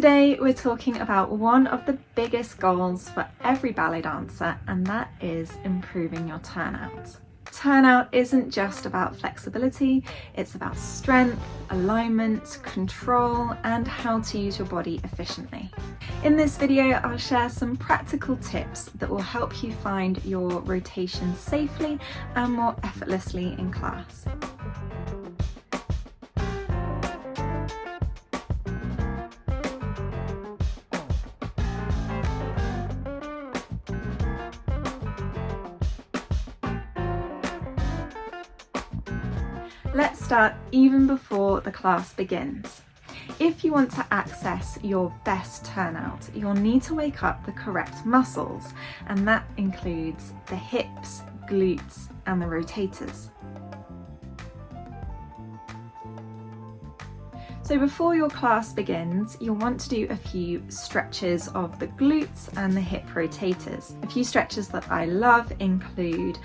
Today we're talking about one of the biggest goals for every ballet dancer, and that is improving your turnout. Turnout isn't just about flexibility, it's about strength, alignment, control, and how to use your body efficiently. In this video, I'll share some practical tips that will help you find your rotation safely and more effortlessly in class. Let's start even before the class begins. If you want to access your best turnout, you'll need to wake up the correct muscles, and that includes the hips, glutes, and the rotators. So before your class begins, you'll want to do a few stretches of the glutes and the hip rotators. A few stretches that I love include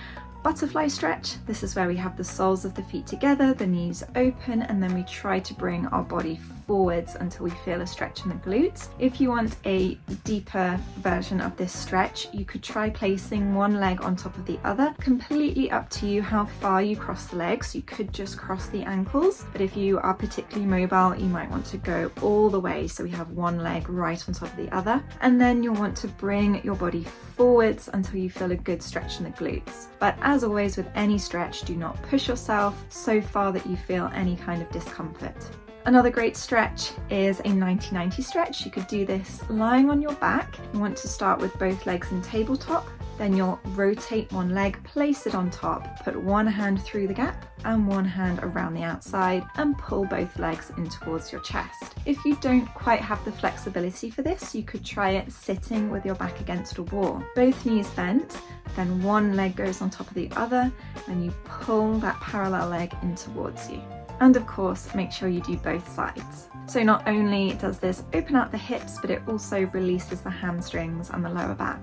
butterfly stretch. This is where we have the soles of the feet together, the knees open, and then we try to bring our body forwards until we feel a stretch in the glutes. If you want a deeper version of this stretch, you could try placing one leg on top of the other. Completely up to you how far you cross the legs. You could just cross the ankles, but if you are particularly mobile, you might want to go all the way, so we have one leg right on top of the other. And then you'll want to bring your body forwards until you feel a good stretch in the glutes. But as always with any stretch, do not push yourself so far that you feel any kind of discomfort. Another great stretch is a 90-90 stretch. You could do this lying on your back. You want to start with both legs in tabletop, then you'll rotate one leg, place it on top, put one hand through the gap and one hand around the outside, and pull both legs in towards your chest. If you don't quite have the flexibility for this, you could try it sitting with your back against a wall. Both knees bent, then one leg goes on top of the other, and you pull that parallel leg in towards you. And of course, make sure you do both sides. So not only does this open out the hips, but it also releases the hamstrings and the lower back.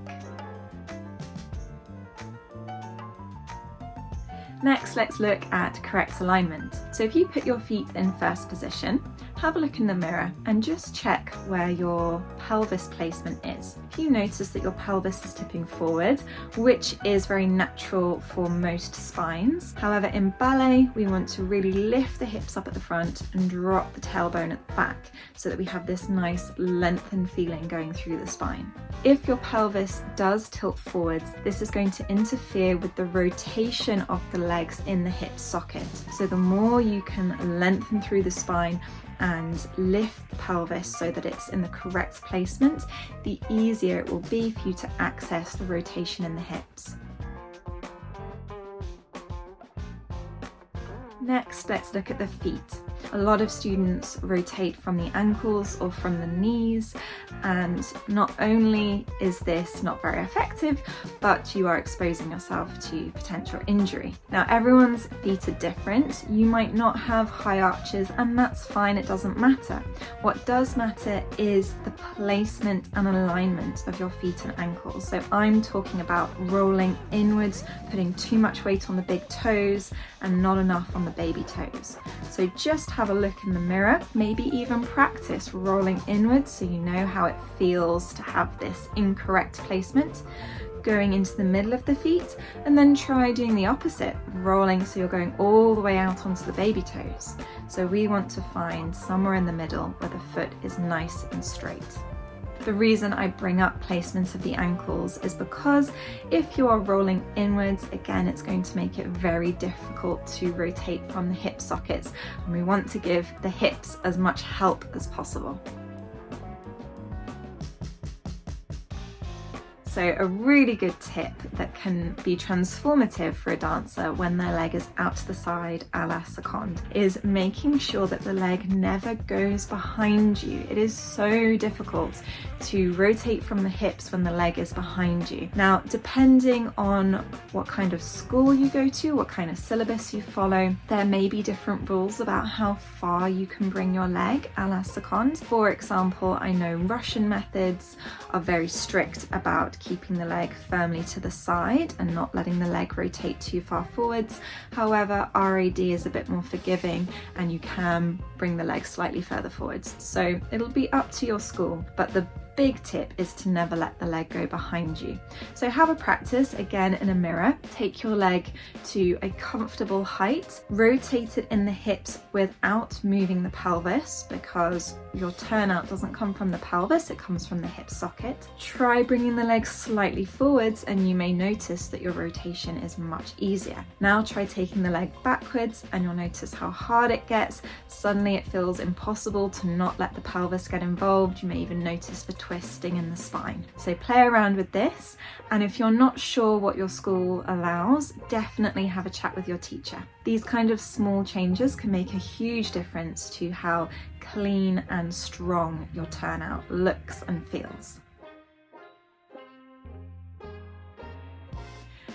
Next, let's look at correct alignment. So if you put your feet in first position, have a look in the mirror and just check where your pelvis placement is. If you notice that your pelvis is tipping forward, which is very natural for most spines. However, in ballet, we want to really lift the hips up at the front and drop the tailbone at the back so that we have this nice lengthened feeling going through the spine. If your pelvis does tilt forwards, this is going to interfere with the rotation of the legs in the hip socket. So the more you can lengthen through the spine and lift the pelvis so that it's in the correct placement, the easier it will be for you to access the rotation in the hips. Next, let's look at the feet. A lot of students rotate from the ankles or from the knees, and not only is this not very effective, but you are exposing yourself to potential injury. Now, everyone's feet are different. You might not have high arches, and that's fine, it doesn't matter. What does matter is the placement and alignment of your feet and ankles. So I'm talking about rolling inwards, putting too much weight on the big toes and not enough on the baby toes. So just have a look in the mirror, maybe even practice rolling inwards so you know how it feels to have this incorrect placement, going into the middle of the feet, and then try doing the opposite, rolling so you're going all the way out onto the baby toes. So we want to find somewhere in the middle where the foot is nice and straight. The reason I bring up placement of the ankles is because if you are rolling inwards, again, it's going to make it very difficult to rotate from the hip sockets, and we want to give the hips as much help as possible. So a really good tip that can be transformative for a dancer when their leg is out to the side a la seconde is making sure that the leg never goes behind you. It is so difficult to rotate from the hips when the leg is behind you. Now, depending on what kind of school you go to, what kind of syllabus you follow, there may be different rules about how far you can bring your leg a la seconde. For example, I know Russian methods are very strict about keeping the leg firmly to the side and not letting the leg rotate too far forwards. However, RAD is a bit more forgiving and you can bring the leg slightly further forwards. So it'll be up to your school, but the big tip is to never let the leg go behind you. So have a practice again in a mirror. Take your leg to a comfortable height, rotate it in the hips without moving the pelvis, because your turnout doesn't come from the pelvis, it comes from the hip socket. Try bringing the leg slightly forwards and you may notice that your rotation is much easier. Now try taking the leg backwards and you'll notice how hard it gets. Suddenly it feels impossible to not let the pelvis get involved. You may even notice the twisting in the spine. So play around with this, and if you're not sure what your school allows, definitely have a chat with your teacher. These kind of small changes can make a huge difference to how clean and strong your turnout looks and feels.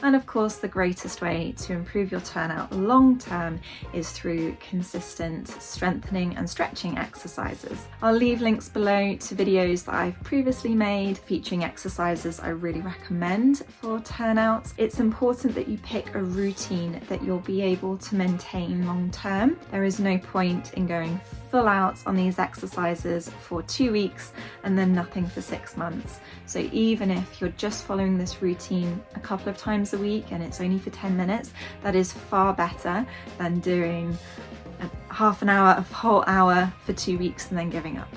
And of course, the greatest way to improve your turnout long term is through consistent strengthening and stretching exercises. I'll leave links below to videos that I've previously made featuring exercises I really recommend for turnout. It's important that you pick a routine that you'll be able to maintain long term. There is no point in going full out on these exercises for 2 weeks and then nothing for 6 months. So even if you're just following this routine a couple of times a week and it's only for 10 minutes, that is far better than doing half an hour, a whole hour for 2 weeks and then giving up.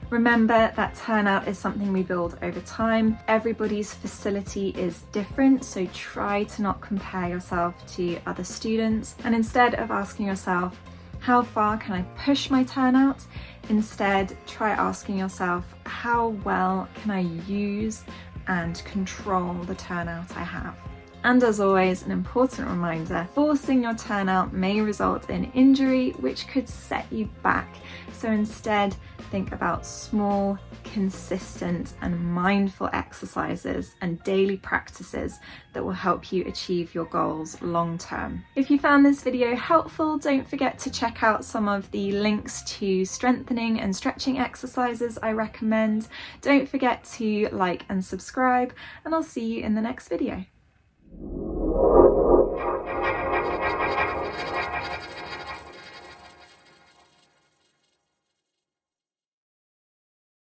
Remember that turnout is something we build over time. Everybody's facility is different, so try to not compare yourself to other students, and instead of asking yourself, how far can I push my turnout? Instead, try asking yourself, how well can I use and control the turnout I have? And as always, an important reminder, forcing your turnout may result in injury, which could set you back. So instead, think about small, consistent and mindful exercises and daily practices that will help you achieve your goals long term. If you found this video helpful, don't forget to check out some of the links to strengthening and stretching exercises I recommend. Don't forget to like and subscribe, and I'll see you in the next video.